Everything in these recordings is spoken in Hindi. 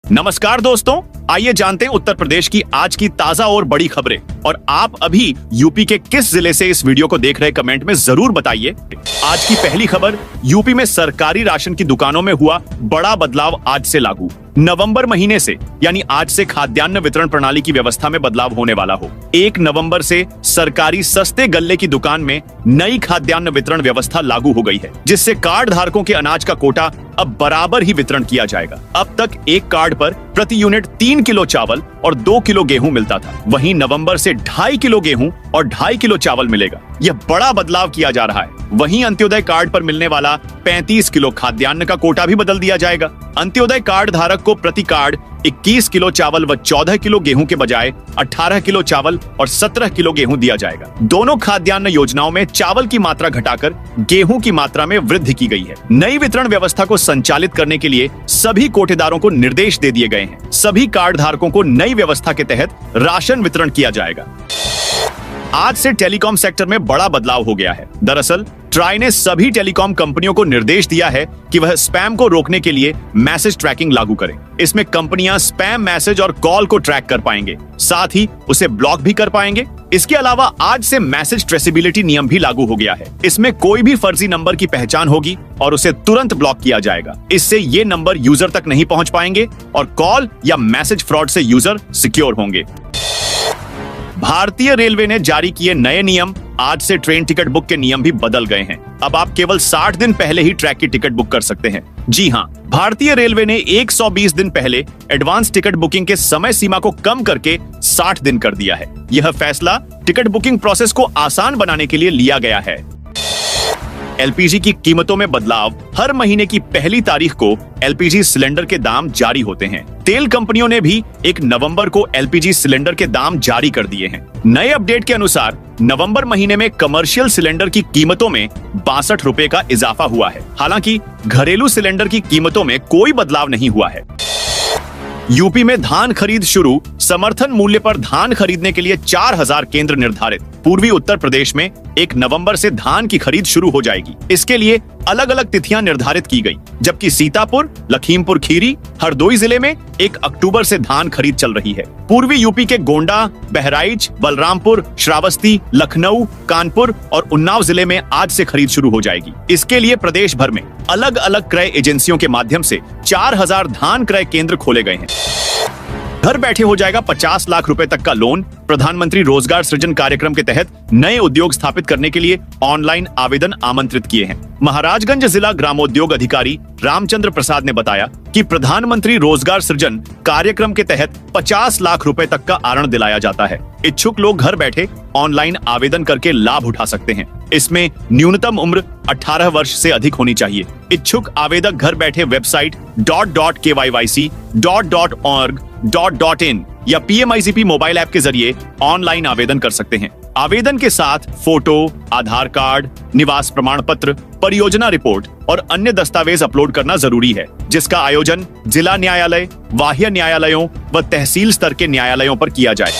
नमस्कार दोस्तों, आइए जानते हैं उत्तर प्रदेश की आज की ताजा और बड़ी खबरें। और आप अभी यूपी के किस जिले से इस वीडियो को देख रहे हैं, कमेंट में जरूर बताइए। आज की पहली खबर, यूपी में सरकारी राशन की दुकानों में हुआ बड़ा बदलाव आज से लागू। नवंबर महीने से यानी आज से खाद्यान्न वितरण प्रणाली की व्यवस्था में बदलाव होने वाला हो। 1 नवंबर से सरकारी सस्ते गल्ले की दुकान में नई खाद्यान्न वितरण व्यवस्था लागू हो गई है, जिससे कार्ड धारकों के अनाज का कोटा अब बराबर ही वितरण किया जाएगा। अब तक एक कार्ड पर प्रति यूनिट 3 किलो चावल और 2 किलो गेहूं मिलता था, वहीं नवंबर से 2.5 किलो गेहूं और 2.5 किलो चावल मिलेगा। यह बड़ा बदलाव किया जा रहा है। वहीं अंत्योदय कार्ड पर मिलने वाला 35 किलो खाद्यान्न का कोटा भी बदल दिया जाएगा। अंत्योदय कार्ड धारक को प्रति कार्ड 21 किलो चावल व 14 किलो गेहूं के बजाय 18 किलो चावल और 17 किलो गेहूं दिया जाएगा। दोनों खाद्यान्न योजनाओं में चावल की मात्रा घटाकर गेहूं की मात्रा में वृद्धि की गई है। नई वितरण व्यवस्था को संचालित करने के लिए सभी कोटेदारों को निर्देश दे दिए गए हैं। सभी कार्ड धारकों को नई व्यवस्था के तहत राशन वितरण किया जाएगा। आज से टेलीकॉम सेक्टर में बड़ा बदलाव हो गया है। दरअसल ट्राई ने सभी टेलीकॉम कंपनियों को निर्देश दिया है कि वह स्पैम को रोकने के लिए मैसेज ट्रैकिंग लागू करें। इसमें कंपनियां स्पैम मैसेज और कॉल को ट्रैक कर पाएंगे, साथ ही उसे ब्लॉक भी कर पाएंगे। इसके अलावा आज से मैसेज ट्रेसेबिलिटी नियम भी लागू हो गया है। इसमें कोई भी फर्जी नंबर की पहचान होगी और उसे तुरंत ब्लॉक किया जाएगा। इससे ये नंबर यूजर तक नहीं पहुंच पाएंगे और कॉल या मैसेज फ्रॉड से यूजर सिक्योर होंगे। भारतीय रेलवे ने जारी किए नए नियम। आज से ट्रेन टिकट बुक के नियम भी बदल गए हैं। अब आप केवल 60 दिन पहले ही ट्रैक की टिकट बुक कर सकते हैं। जी हां, भारतीय रेलवे ने 120 दिन पहले एडवांस टिकट बुकिंग के समय सीमा को कम करके 60 दिन कर दिया है। यह फैसला टिकट बुकिंग प्रोसेस को आसान बनाने के लिए लिया गया है। एलपीजी की कीमतों में बदलाव। हर महीने की पहली तारीख को एलपीजी सिलेंडर के दाम जारी होते हैं। तेल कंपनियों ने भी 1 नवंबर को एलपीजी सिलेंडर के दाम जारी कर दिए हैं। नए अपडेट के अनुसार नवंबर महीने में कमर्शियल सिलेंडर की कीमतों में 62 रुपए का इजाफा हुआ है। हालांकि घरेलू सिलेंडर की कीमतों में कोई बदलाव नहीं हुआ है। यूपी में धान खरीद शुरू। समर्थन मूल्य पर धान खरीदने के लिए 4000 केंद्र निर्धारित। पूर्वी उत्तर प्रदेश में 1 नवंबर से धान की खरीद शुरू हो जाएगी। इसके लिए अलग अलग तिथियां निर्धारित की गई, जबकि सीतापुर, लखीमपुर खीरी, हरदोई जिले में 1 अक्टूबर से धान खरीद चल रही है। पूर्वी यूपी के गोंडा, बहराइच, बलरामपुर, श्रावस्ती, लखनऊ, कानपुर और उन्नाव जिले में आज से खरीद शुरू हो जाएगी। इसके लिए प्रदेश भर में अलग अलग क्रय एजेंसियों के माध्यम से 4000 धान क्रय केंद्र खोले गए हैं। घर बैठे हो जाएगा 50 लाख रुपए तक का लोन। प्रधानमंत्री रोजगार सृजन कार्यक्रम के तहत नए उद्योग स्थापित करने के लिए ऑनलाइन आवेदन आमंत्रित किए हैं। महाराजगंज जिला ग्रामोद्योग अधिकारी रामचंद्र प्रसाद ने बताया कि प्रधानमंत्री रोजगार सृजन कार्यक्रम के तहत 50 लाख रुपए तक का आरण दिलाया जाता है। इच्छुक लोग घर बैठे ऑनलाइन आवेदन करके लाभ उठा सकते हैं। इसमें न्यूनतम उम्र 18 वर्ष से अधिक होनी चाहिए। इच्छुक आवेदक घर बैठे वेबसाइट .kyc.org.in या PMICP मोबाइल ऐप के जरिए ऑनलाइन आवेदन कर सकते हैं। आवेदन के साथ फोटो, आधार कार्ड, निवास प्रमाण पत्र, परियोजना रिपोर्ट और अन्य दस्तावेज अपलोड करना जरूरी है, जिसका आयोजन जिला न्यायालय, वाह्य न्यायालयों व तहसील स्तर के न्यायालयों पर किया जाए।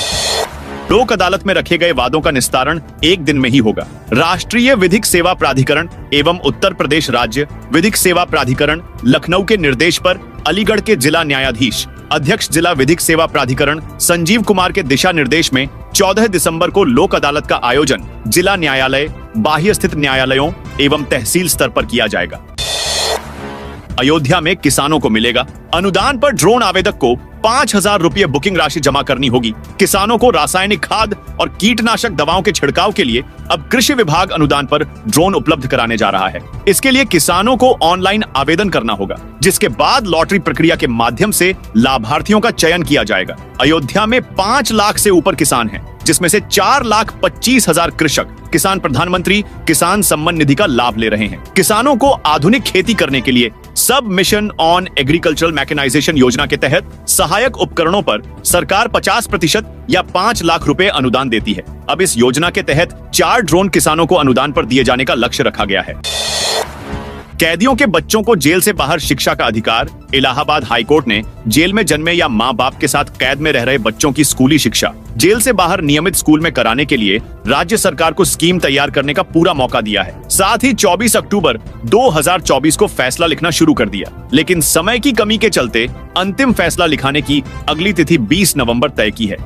लोक अदालत में रखे गए वादों का निस्तारण 1 दिन में ही होगा। राष्ट्रीय विधिक सेवा प्राधिकरण एवं उत्तर प्रदेश राज्य विधिक सेवा प्राधिकरण लखनऊ के निर्देश पर अलीगढ़ के जिला न्यायाधीश अध्यक्ष जिला विधिक सेवा प्राधिकरण संजीव कुमार के दिशा निर्देश में 14 दिसंबर को लोक अदालत का आयोजन जिला न्यायालय, बाह्य स्थित न्यायालयों एवं तहसील स्तर पर किया जाएगा। अयोध्या में किसानों को मिलेगा अनुदान पर ड्रोन आवेदक को 5000 रुपये बुकिंग राशि जमा करनी होगी। किसानों को रासायनिक खाद और कीटनाशक दवाओं के छिड़काव के लिए अब कृषि विभाग अनुदान पर ड्रोन उपलब्ध कराने जा रहा है। इसके लिए किसानों को ऑनलाइन आवेदन करना होगा, जिसके बाद लॉटरी प्रक्रिया के माध्यम से लाभार्थियों का चयन किया जाएगा। अयोध्या में 5 लाख से ऊपर किसान हैं, जिसमें से 4,25,000 कृषक किसान प्रधानमंत्री किसान सम्मान निधि का लाभ ले रहे हैं। किसानों को आधुनिक खेती करने के लिए सब मिशन ऑन एग्रीकल्चरल मैकेनाइजेशन योजना के तहत सहायक उपकरणों पर सरकार 50% या 5 लाख रुपए अनुदान देती है। अब इस योजना के तहत 4 ड्रोन किसानों को अनुदान पर दिए जाने का लक्ष्य रखा गया है। कैदियों के बच्चों को जेल से बाहर शिक्षा का अधिकार। इलाहाबाद हाईकोर्ट ने जेल में जन्मे या माँ बाप के साथ कैद में रह रहे बच्चों की स्कूली शिक्षा जेल से बाहर नियमित स्कूल में कराने के लिए राज्य सरकार को स्कीम तैयार करने का पूरा मौका दिया है। साथ ही 24 अक्टूबर 2024 को फैसला लिखना शुरू कर दिया, लेकिन समय की कमी के चलते अंतिम फैसला लिखाने की अगली तिथि 20 नवंबर तय की है।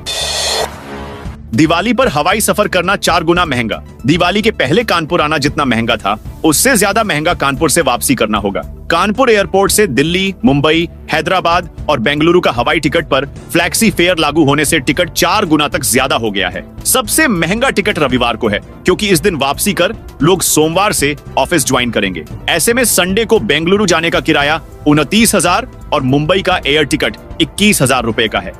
दिवाली पर हवाई सफर करना 4 गुना महंगा। दिवाली के पहले कानपुर आना जितना महंगा था, उससे ज्यादा महंगा कानपुर से वापसी करना होगा। कानपुर एयरपोर्ट से दिल्ली, मुंबई, हैदराबाद और बेंगलुरु का हवाई टिकट पर फ्लैक्सी फेयर लागू होने से टिकट 4 गुना तक ज्यादा हो गया है। सबसे महंगा टिकट रविवार को है, क्योंकि इस दिन वापसी कर लोग सोमवार से ऑफिस ज्वाइन करेंगे। ऐसे में संडे को बेंगलुरु जाने का किराया 29,000 और मुंबई का एयर टिकट 21,000 रुपए का है।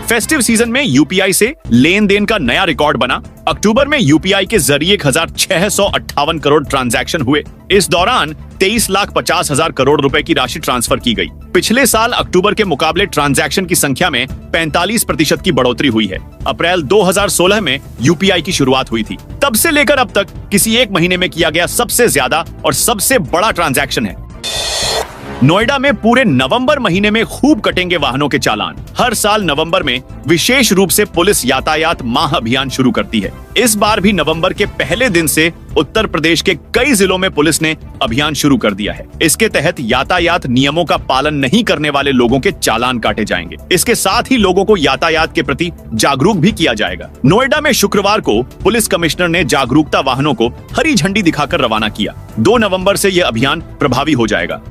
फेस्टिव सीजन में यूपीआई से लेन देन का नया रिकॉर्ड बना। अक्टूबर में यूपीआई के जरिए 1,658 करोड़ ट्रांजैक्शन हुए। इस दौरान 23,50,000 करोड़ रुपए की राशि ट्रांसफर की गई। पिछले साल अक्टूबर के मुकाबले ट्रांजैक्शन की संख्या में 45% की बढ़ोतरी हुई है। अप्रैल 2016 में यूपीआई की शुरुआत हुई थी। तब से लेकर अब तक किसी एक महीने में किया गया सबसे ज्यादा और सबसे बड़ा ट्रांजैक्शन है। नोएडा में पूरे नवंबर महीने में खूब कटेंगे वाहनों के चालान। हर साल नवंबर में विशेष रूप से पुलिस यातायात माह अभियान शुरू करती है। इस बार भी नवंबर के पहले दिन से उत्तर प्रदेश के कई जिलों में पुलिस ने अभियान शुरू कर दिया है। इसके तहत यातायात नियमों का पालन नहीं करने वाले लोगों के चालान काटे जाएंगे। इसके साथ ही लोगों को यातायात के प्रति जागरूक भी किया जाएगा। नोएडा में शुक्रवार को पुलिस कमिश्नर ने जागरूकता वाहनों को हरी झंडी दिखाकर रवाना किया। 2 नवंबर से यह अभियान प्रभावी हो जाएगा।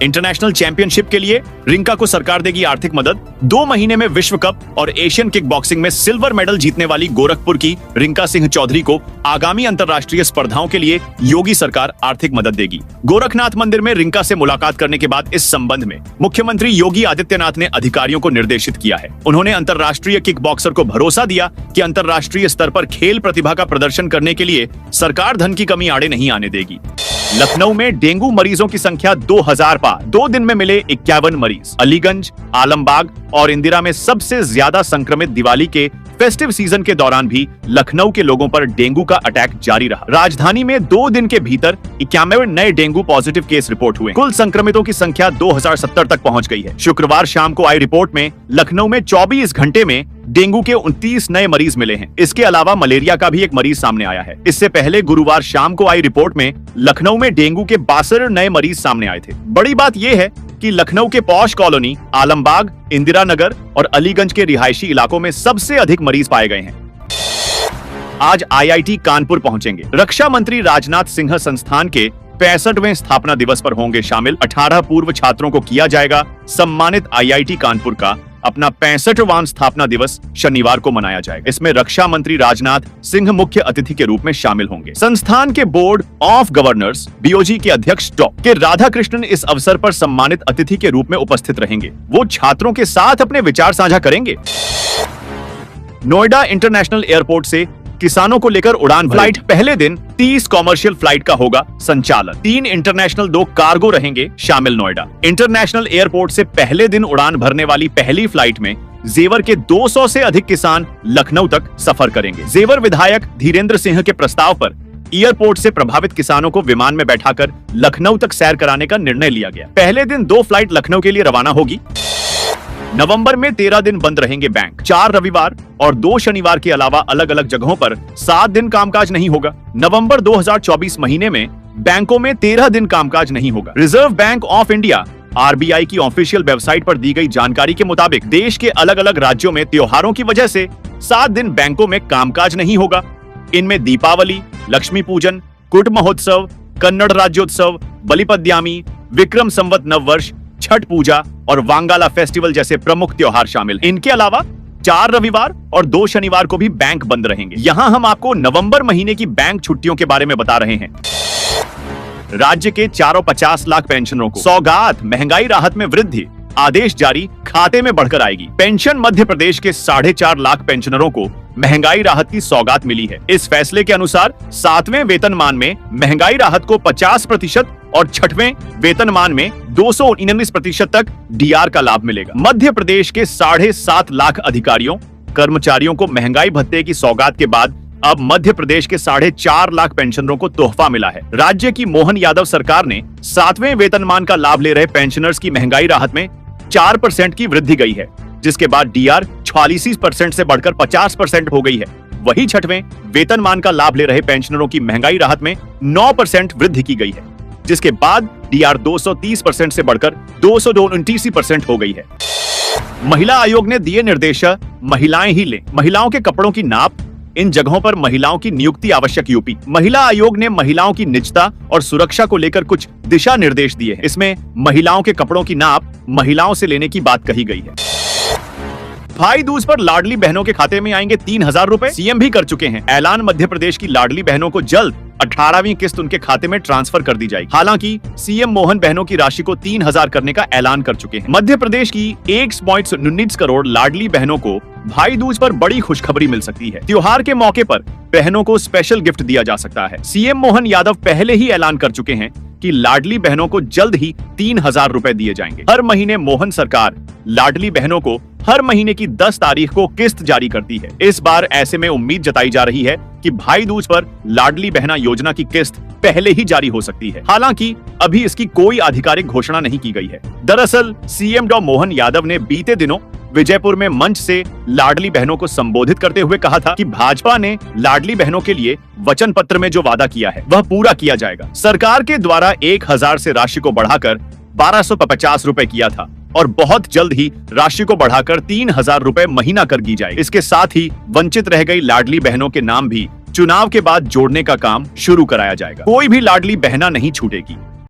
इंटरनेशनल चैंपियनशिप के लिए रिंका को सरकार देगी आर्थिक मदद। 2 महीने में विश्व कप और एशियन किक बॉक्सिंग में सिल्वर मेडल जीतने वाली गोरखपुर की रिंका सिंह चौधरी को आगामी अंतर्राष्ट्रीय स्पर्धाओं के लिए योगी सरकार आर्थिक मदद देगी। गोरखनाथ मंदिर में रिंका से मुलाकात करने के बाद इस संबंध में मुख्यमंत्री योगी आदित्यनाथ ने अधिकारियों को निर्देशित किया है। उन्होंने अंतर्राष्ट्रीय किक बॉक्सर को भरोसा दिया कि अंतर्राष्ट्रीय स्तर पर खेल प्रतिभा का प्रदर्शन करने के लिए सरकार धन की कमी आड़े नहीं आने देगी। लखनऊ में डेंगू मरीजों की संख्या 2000 पार। 2 दिन में मिले 51 मरीज। अलीगंज, आलमबाग और इंदिरा में सबसे ज्यादा संक्रमित। दिवाली के फेस्टिव सीजन के दौरान भी लखनऊ के लोगों पर डेंगू का अटैक जारी रहा। राजधानी में 2 दिन के भीतर 91 नए डेंगू पॉजिटिव केस रिपोर्ट हुए। कुल संक्रमितों की संख्या 2070 तक पहुंच गई है। शुक्रवार शाम को आई रिपोर्ट में लखनऊ में 24 घंटे में डेंगू के 29 नए मरीज मिले हैं। इसके अलावा मलेरिया का भी एक मरीज सामने आया है। इससे पहले गुरुवार शाम को आई रिपोर्ट में लखनऊ में डेंगू के 62 नए मरीज सामने आए थे। बड़ी बात यह है कि लखनऊ के पॉश कॉलोनी, आलमबाग, इंदिरा नगर और अलीगंज के रिहायशी इलाकों में सबसे अधिक मरीज पाए गए हैं। आज आईआईटी कानपुर पहुंचेंगे। रक्षा मंत्री राजनाथ सिंह संस्थान के 65वें स्थापना दिवस पर होंगे शामिल। 18 पूर्व छात्रों को किया जाएगा सम्मानित। आईआईटी कानपुर का अपना 65वां स्थापना दिवस शनिवार को मनाया जाएगा। इसमें रक्षा मंत्री राजनाथ सिंह मुख्य अतिथि के रूप में शामिल होंगे। संस्थान के बोर्ड ऑफ गवर्नर्स बीओजी के अध्यक्ष डॉ. के राधाकृष्णन इस अवसर पर सम्मानित अतिथि के रूप में उपस्थित रहेंगे। वो छात्रों के साथ अपने विचार साझा करेंगे। नोएडा इंटरनेशनल एयरपोर्ट से किसानों को लेकर उड़ान फ्लाइट पहले दिन 30 कॉमर्शियल फ्लाइट का होगा संचालन। 3 इंटरनेशनल 2 कार्गो रहेंगे शामिल। नोएडा इंटरनेशनल एयरपोर्ट से पहले दिन उड़ान भरने वाली पहली फ्लाइट में जेवर के 200 से अधिक किसान लखनऊ तक सफर करेंगे। जेवर विधायक धीरेन्द्र सिंह के प्रस्ताव पर एयरपोर्ट से प्रभावित किसानों को विमान में बैठाकर लखनऊ तक सैर कराने का निर्णय लिया गया। पहले दिन 2 फ्लाइट लखनऊ के लिए रवाना होगी। नवंबर में 13 दिन बंद रहेंगे बैंक। 4 रविवार और 2 शनिवार के अलावा अलग अलग जगहों पर 7 दिन कामकाज नहीं होगा। नवंबर 2024 महीने में बैंकों में 13 दिन कामकाज नहीं होगा। Reserve bank of India RBI की ऑफिशियल वेबसाइट पर दी गई जानकारी के मुताबिक देश के अलग अलग राज्यों में त्योहारों की वजह से 7 दिन बैंकों में कामकाज नहीं होगा। इनमें दीपावली, लक्ष्मी पूजन, कुट महोत्सव, कन्नड़ राज्योत्सव, बलिपद्यामी, विक्रम संवत नव वर्ष, छठ पूजा और वांगाला फेस्टिवल जैसे प्रमुख त्योहार शामिल। इनके अलावा 4 रविवार और 2 शनिवार को भी बैंक बंद रहेंगे। यहाँ हम आपको नवंबर महीने की बैंक छुट्टियों के बारे में बता रहे हैं। राज्य के 450 लाख पेंशनरों को सौगात महंगाई राहत में वृद्धि आदेश जारी, खाते में बढ़कर आएगी। पेंशन मध्य प्रदेश के 4.5 लाख पेंशनरों को महंगाई राहत की सौगात मिली है। इस फैसले के अनुसार 7वें वेतनमान में महंगाई राहत को 50% और 6वें वेतनमान में 219% तक डीआर का लाभ मिलेगा। मध्य प्रदेश के 7.5 लाख अधिकारियों कर्मचारियों को महंगाई भत्ते की सौगात के बाद अब मध्य प्रदेश के 4.5 लाख पेंशनरों को तोहफा मिला है। राज्य की मोहन यादव सरकार ने 7वें वेतनमान का लाभ ले रहे पेंशनर्स की महंगाई राहत में 4% की वृद्धि गई है, जिसके बाद डीआर 46% से बढ़कर 50% हो गई है। वही 6वें वेतनमान का लाभ ले रहे पेंशनरों की महंगाई राहत में 9% वृद्धि की गई है, जिसके बाद डीआर 230% से बढ़कर 229% हो गई है। महिला आयोग ने दिए निर्देश, महिलाएं ही लें महिलाओं के कपड़ों की नाप, इन जगहों पर महिलाओं की नियुक्ति आवश्यक। यूपी महिला आयोग ने महिलाओं की निजता और सुरक्षा को लेकर कुछ दिशा निर्देश दिए हैं। इसमें महिलाओं के कपड़ों की नाप महिलाओं से लेने की बात कही गई है। भाई दूज पर लाडली बहनों के खाते में आएंगे 3,000 रुपए, सीएम भी कर चुके हैं ऐलान। मध्य प्रदेश की लाडली बहनों को जल्द 18वीं किस्त उनके खाते में ट्रांसफर कर दी जाएगी। हालांकि सीएम मोहन बहनों की राशि को 3,000 करने का ऐलान कर चुके हैं। मध्य प्रदेश की 1.19 करोड़ लाडली बहनों को भाई दूज पर बड़ी खुशखबरी मिल सकती है। त्योहार के मौके पर बहनों को स्पेशल गिफ्ट दिया जा सकता है। सीएम मोहन यादव पहले ही ऐलान कर चुके हैं कि लाडली बहनों को जल्द ही 3,000 रुपए दिए जाएंगे। हर महीने मोहन सरकार लाडली बहनों को हर महीने की 10 तारीख को किस्त जारी करती है। इस बार ऐसे में उम्मीद जताई जा रही है कि भाई दूज पर लाडली बहना योजना की किस्त पहले ही जारी हो सकती है। हालांकि अभी इसकी कोई आधिकारिक घोषणा नहीं की गई है। दरअसल सीएम डॉ मोहन यादव ने बीते दिनों विजयपुर में मंच से लाडली बहनों को संबोधित करते हुए कहा था कि भाजपा ने लाडली बहनों के लिए वचन पत्र में जो वादा किया है वह पूरा किया जाएगा। सरकार के द्वारा 1,000 से राशि को बढ़ाकर 1,250 रुपए किया था और बहुत जल्द ही राशि को बढ़ाकर 3,000 रुपए महीना कर दी जाए। इसके साथ ही वंचित रह गई लाडली बहनों के नाम भी चुनाव के बाद जोड़ने का काम शुरू कराया जाएगा। कोई भी लाडली बहना नहीं छूटेगी।